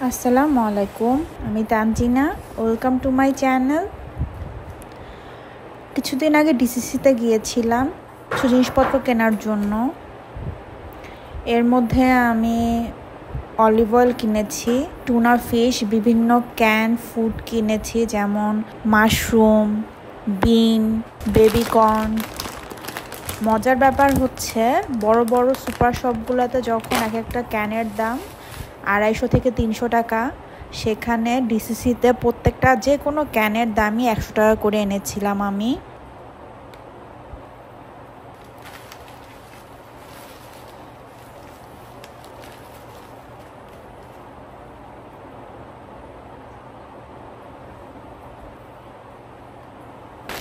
আসসালামু আলাইকুম, আমি Tanzina. Welcome to my channel. কিছুদিন আগে ডিসিসিতে গিয়েছিলাম কিছু জিনিসপত্র কেনার জন্য। এর মধ্যে আমি অলিভ অয়েল কিনেছি, টুনা ফিশ, বিভিন্ন ক্যান ফুড কিনেছি, যেমন মাশরুম, বিন, বেবিকর্ন। মজার ব্যাপার হচ্ছে বড় বড় সুপার শপগুলোতে যখন এক একটা ক্যানের দাম 250 থেকে 300 টাকা, সেখানে ডিসিসিতে প্রত্যেকটা যে কোনো ক্যানের দামই 100 টাকা করে এনেছিলাম আমি।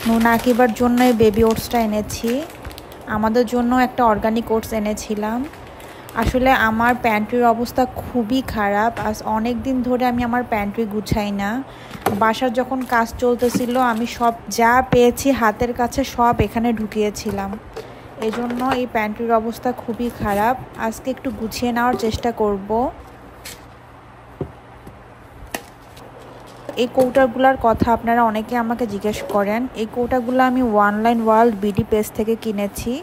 নুন আঁকিবার জন্য এই বেবি ওটসটা এনেছি। আমাদের জন্য একটা অর্গানিক ওটস এনেছিলাম। আসলে আমার প্যান্ট্রির অবস্থা খুবই খারাপ। আজ অনেক দিন ধরে আমি আমার প্যান্ট্রি গুছাই না। বাসার যখন কাজ চলতেছিল আমি সব যা পেয়েছি হাতের কাছে সব এখানে ঢুকিয়েছিলাম। এই জন্য এই প্যান্ট্রির অবস্থা খুবই খারাপ। আজকে একটু গুছিয়ে নেওয়ার চেষ্টা করব। এই কৌটাগুলোর কথা আপনারা অনেকে আমাকে জিজ্ঞেস করেন। এই কৌটাগুলো আমি অনলাইন ওয়ার্ল্ড বিডি পেজ থেকে কিনেছি।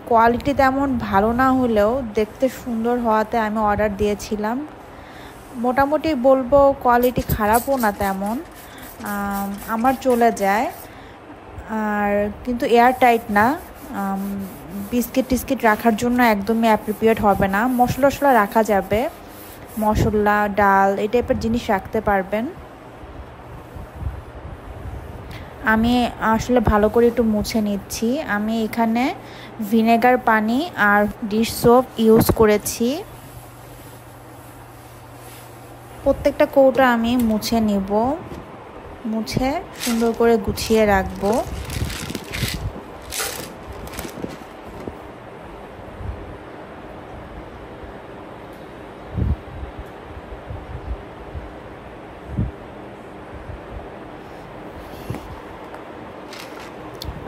কোয়ালিটি তেমন ভালো না হলেও দেখতে সুন্দর হওয়াতে আমি অর্ডার দিয়েছিলাম। মোটামুটি বলবো কোয়ালিটি খারাপও না তেমন, আমার চলে যায়। আর কিন্তু এয়ার টাইট না, বিস্কিট টিস্কিট রাখার জন্য একদমই অ্যাপ্রোপ্রিয়েট হবে না। মশলা রাখা যাবে, মশলা, ডাল, এই টাইপের জিনিস রাখতে পারবেন। আমি আসলে ভালো করে একটু মুছে নিচ্ছি। আমি এখানে ভিনেগার পানি আর ডিশ সোপ ইউজ করেছি। প্রত্যেকটা কৌটা আমি মুছে নিব, মুছে সুন্দর করে গুছিয়ে রাখবো।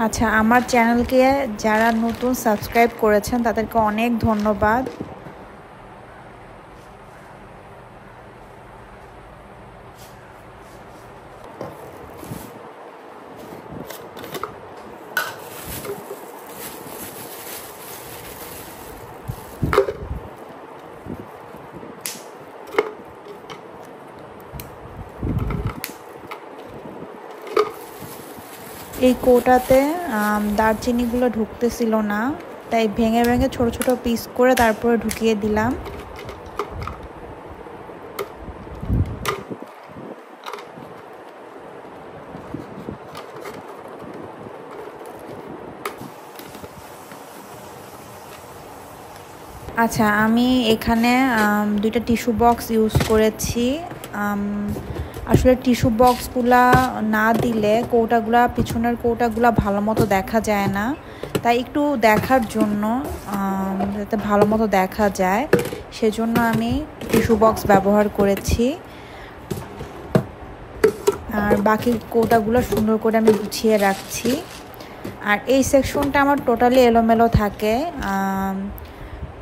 আচ্ছা, আমার চ্যানেলকে যারা নতুন সাবস্ক্রাইব করেছেন তাদেরকে অনেক ধন্যবাদ। এই কৌটাতে দারচিনিগুলো ঢুকতেছিল না, তাই ভেঙে ভেঙে ছোট ছোট পিস করে তারপরে ঢুকিয়ে দিলাম। আচ্ছা, আমি এখানে দুইটা টিস্যু বক্স ইউজ করেছি। আসলে টিস্যু বক্সগুলা না দিলে কৌটাগুলা, পিছনের কৌটাগুলা ভালো মতো দেখা যায় না, তাই একটু দেখার জন্য, যাতে ভালো মতো দেখা যায়, সেজন্য আমি টিস্যু বক্স ব্যবহার করেছি। আর বাকি কৌটাগুলো সুন্দর করে আমি গুছিয়ে রাখছি। আর এই সেকশনটা আমার টোটালি এলোমেলো থাকে।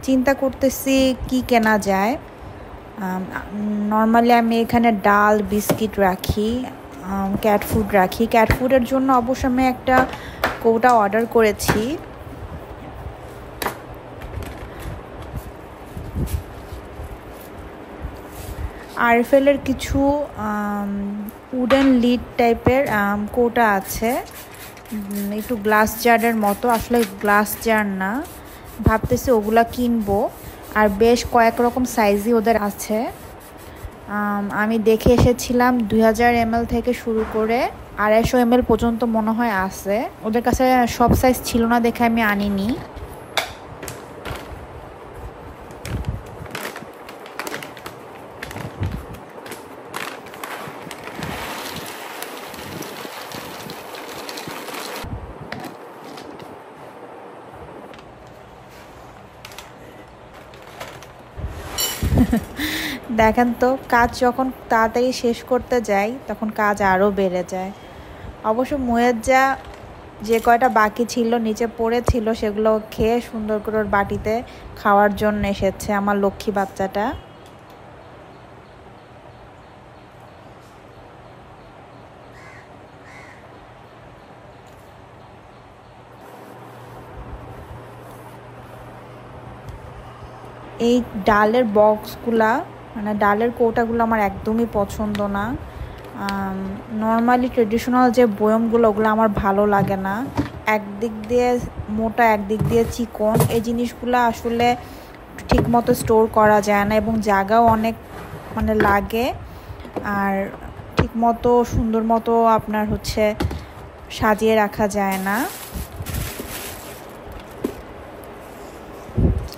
চিন্তা করতেছি কি কেনা যায়। নর্মালি আমি এখানে ডাল, বিস্কিট রাখি, ক্যাট ফুড রাখি। ক্যাট ফুডের জন্য অবশ্য আমি একটা কৌটা অর্ডার করেছি। আরএফএলের কিছু উডেন লিড টাইপের কৌটা আছে, একটু গ্লাস জারের মতো। আসলে গ্লাস জার না, ভাবতেছি ওগুলা কিনবো। আর বেশ কয়েক রকম সাইজই ওদের আছে। আমি দেখে এসেছিলাম 2000 ml থেকে শুরু করে 250 ml পর্যন্ত মনে হয় আছে। ওদের কাছে সব সাইজ ছিল না দেখে আমি আনিনি। দেখেন তো, কাজ যখন তাড়াতাড়ি শেষ করতে যাই তখন কাজ আরও বেড়ে যায়। অবশ্য মুয়েজ্জা যে কয়টা বাকি ছিল নিচে পড়েছিল সেগুলো খেয়ে সুন্দর করে ওর বাটিতে খাওয়ার জন্য এসেছে, আমার লক্ষ্মী বাচ্চাটা। এই ডালের বক্সগুলা মানে ডালের কৌটাগুলো আমার একদমই পছন্দ না। নর্মালি ট্রেডিশনাল যে বয়মগুলো ওগুলো আমার ভালো লাগে না। একদিক দিয়ে মোটা একদিক দিয়ে চিকন, এই জিনিসগুলো আসলে ঠিকমতো স্টোর করা যায় না এবং জায়গাও অনেক মানে লাগে, আর ঠিকমতো সুন্দর মতো আপনার হচ্ছে সাজিয়ে রাখা যায় না।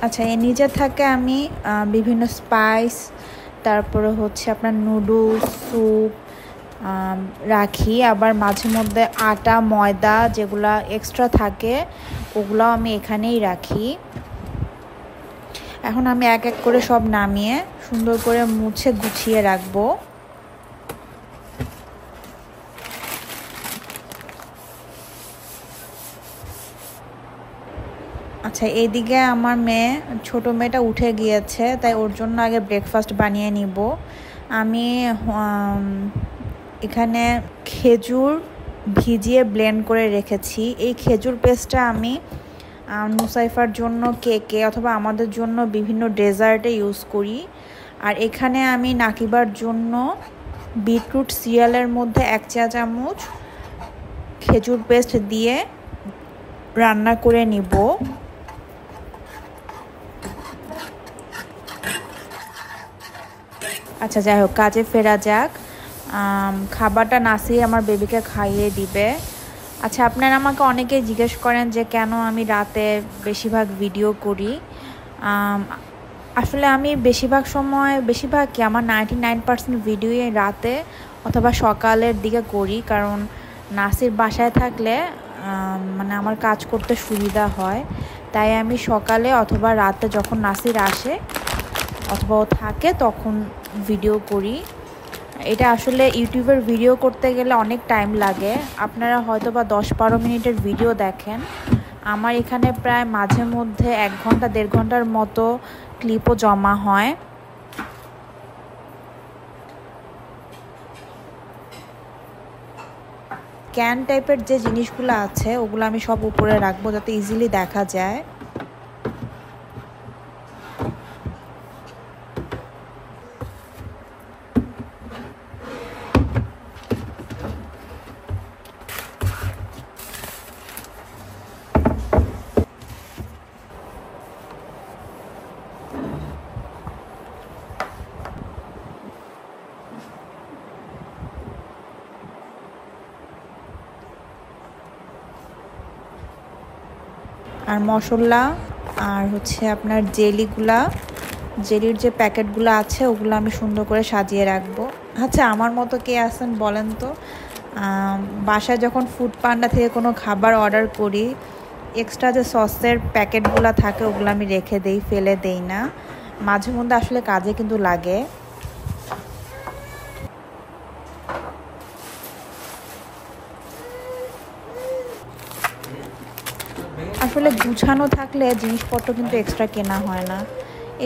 আচ্ছা, এর নিচে থাকে আমি বিভিন্ন স্পাইস, তারপরে হচ্ছে আপনার নুডলস, স্যুপ রাখি। আবার মাঝে মধ্যে আটা ময়দা যেগুলা এক্সট্রা থাকে ওগুলাও আমি এখানেই রাখি। এখন আমি এক এক করে সব নামিয়ে সুন্দর করে মুছে গুছিয়ে রাখবো। আচ্ছা, এইদিকে আমার ছোট মেয়েটা উঠে গিয়েছে, তাই ওর জন্য আগে ব্রেকফাস্ট বানিয়ে নিব। আমি এখানে খেজুর ভিজিয়ে ব্লেন্ড করে রেখেছি। এই খেজুর পেস্টটা আমি নুসাইফার জন্য কেকে অথবা আমাদের জন্য বিভিন্ন ডেজার্টে ইউজ করি। আর এখানে আমি নাকিবার জন্য বিটরুট সিরিয়ালের মধ্যে 1 চা চামচ খেজুর পেস্ট দিয়ে রান্না করে নিব। আচ্ছা, যাই হোক, কাজে ফেরা যাক। খাবারটা নাসি আমার বেবিকে খাইয়ে দিবে। আচ্ছা, আপনারা আমাকে অনেকেই জিজ্ঞেস করেন যে কেন আমি রাতে বেশিরভাগ ভিডিও করি। আসলে আমি বেশিরভাগ কি আমার 99% ভিডিওই রাতে অথবা সকালের দিকে করি, কারণ নাসির বাসায় থাকলে মানে আমার কাজ করতে সুবিধা হয়। তাই আমি সকালে অথবা রাতে যখন নাসির আসে অথবা ও থাকে তখন ভিডিও করি। এটা আসলে ইউটিউবের ভিডিও করতে গেলে অনেক টাইম লাগে। আপনারা হয়তো বা 10-12 মিনিটের ভিডিও দেখেন, আমার এখানে প্রায় মাঝে মধ্যে 1 ঘন্টা 1.5 ঘন্টার মতো ক্লিপও জমা হয়। ক্যান টাইপের যে জিনিসগুলো আছে ওগুলো আমি সব উপরে রাখবো যাতে ইজিলি দেখা যায়। আর মশলা আর হচ্ছে আপনার জেলির যে প্যাকেটগুলো আছে ওগুলো আমি সুন্দর করে সাজিয়ে রাখবো। আচ্ছা, আমার মতো কে আছেন বলেন তো? বাসায় যখন ফুড পান্ডা থেকে কোনো খাবার অর্ডার করি, এক্সট্রা যে সসের প্যাকেটগুলো থাকে ওগুলো আমি রেখে দেই, ফেলে দেই না। মাঝে মধ্যে আসলে কাজে কিন্তু লাগে। আসলে গুছানো থাকলে জিনিসপত্র কিন্তু এক্সট্রা কেনা হয় না।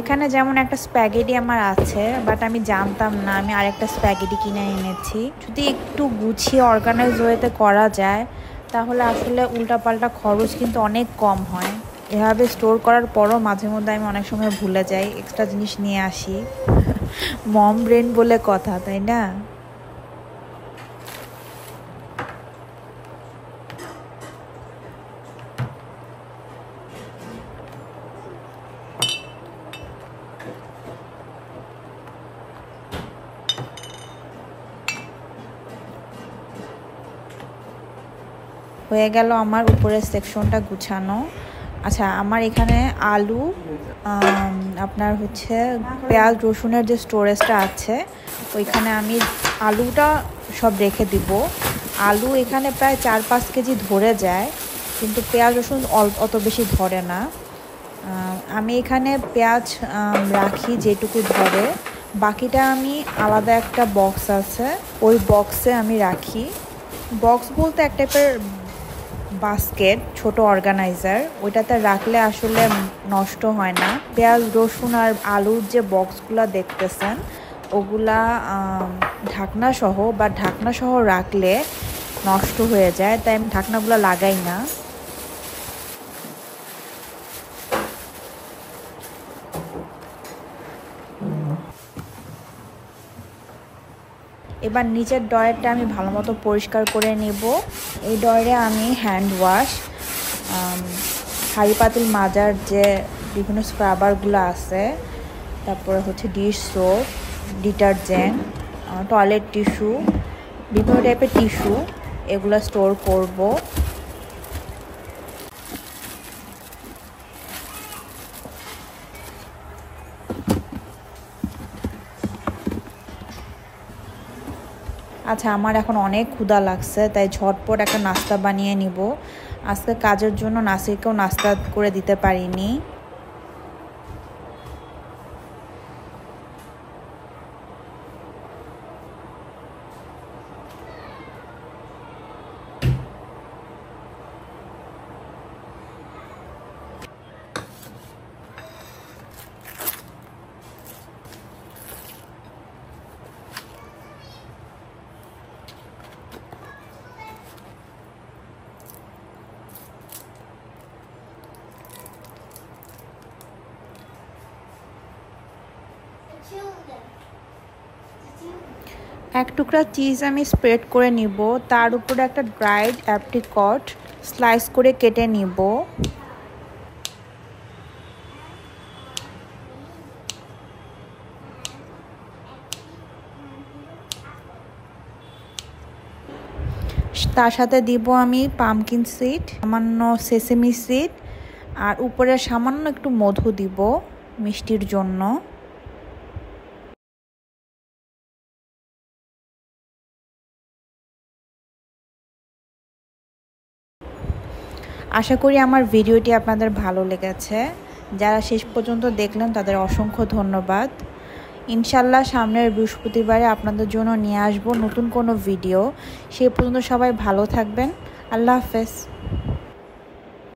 এখানে যেমন একটা স্প্যাগেটি আমার আছে, বাট আমি জানতাম না, আমি আরেকটা স্প্যাগেটি কিনে এনেছি। যদি একটু গুছিয়ে অর্গানাইজ ওয়েতে করা যায় তাহলে আসলে উল্টাপাল্টা খরচ কিন্তু অনেক কম হয়। এভাবে স্টোর করার পরও মাঝে মধ্যে আমি অনেক সময় ভুলে যাই, এক্সট্রা জিনিস নিয়ে আসি। মম ব্রেন বলে কথা, তাই না? হয়ে গেল আমার উপরের সেকশনটা গুছানো। আচ্ছা, আমার এখানে আলু, আপনার হচ্ছে পেঁয়াজ রসুনের যে স্টোরেজটা আছে ওইখানে আমি আলুটা সব রেখে দিব। আলু এখানে প্রায় 4-5 কেজি ধরে যায়, কিন্তু পেঁয়াজ রসুন অত বেশি ধরে না। আমি এখানে পেঁয়াজ রাখি যেটুকু ধরে, বাকিটা আমি আলাদা একটা বক্স আছে ওই বক্সে আমি রাখি। বক্স বলতে এক টাইপের বাস্কেট, ছোট অর্গানাইজার, ওইটাতে রাখলে আসলে নষ্ট হয় না। পেঁয়াজ রসুন আর আলুর যে বক্সগুলো দেখতেছেন ওগুলা ঢাকনা সহ রাখলে নষ্ট হয়ে যায়, তাই আমি ঢাকনাগুলো লাগাই না। এবার নিচের ডয়ারটা আমি ভালো মতো পরিষ্কার করে নেব। এই ডয়ারে আমি হ্যান্ড ওয়াশ, হাঁড়ি পাতিল মাজার যে বিভিন্ন স্ক্রাবারগুলো আছে, তারপরে হচ্ছে dish soap, detergent, toilet tissue, বিভিন্ন টাইপের টিস্যু এগুলো স্টোর করব। আচ্ছা, আমার এখন অনেক ক্ষুধা লাগছে, তাই ঝটপট একটা নাস্তা বানিয়ে নিব। আজকে কাজের জন্য নাসিরকেও নাস্তা করে দিতে পারিনি। এক টুকরা চিজ আমি স্প্রেড করে নিব, তার উপরে একটা ড্রাইড অ্যাপ্রিকট স্লাইস করে কেটে নিব। তার সাথে দিব আমি পামকিন সিড, সামান্য সেসেমি সিড, আর উপরে সামান্য একটু মধু দিব মিষ্টির জন্য। আশা করি আমার ভিডিওটি আপনাদের ভালো লেগেছে। যারা শেষ পর্যন্ত দেখলেন তাদের অসংখ্য ধন্যবাদ। ইনশাল্লাহ সামনের বৃহস্পতিবারে আপনাদের জন্য নিয়ে আসব নতুন কোনো ভিডিও। সেই পর্যন্ত সবাই ভালো থাকবেন। আল্লাহ হাফেজ।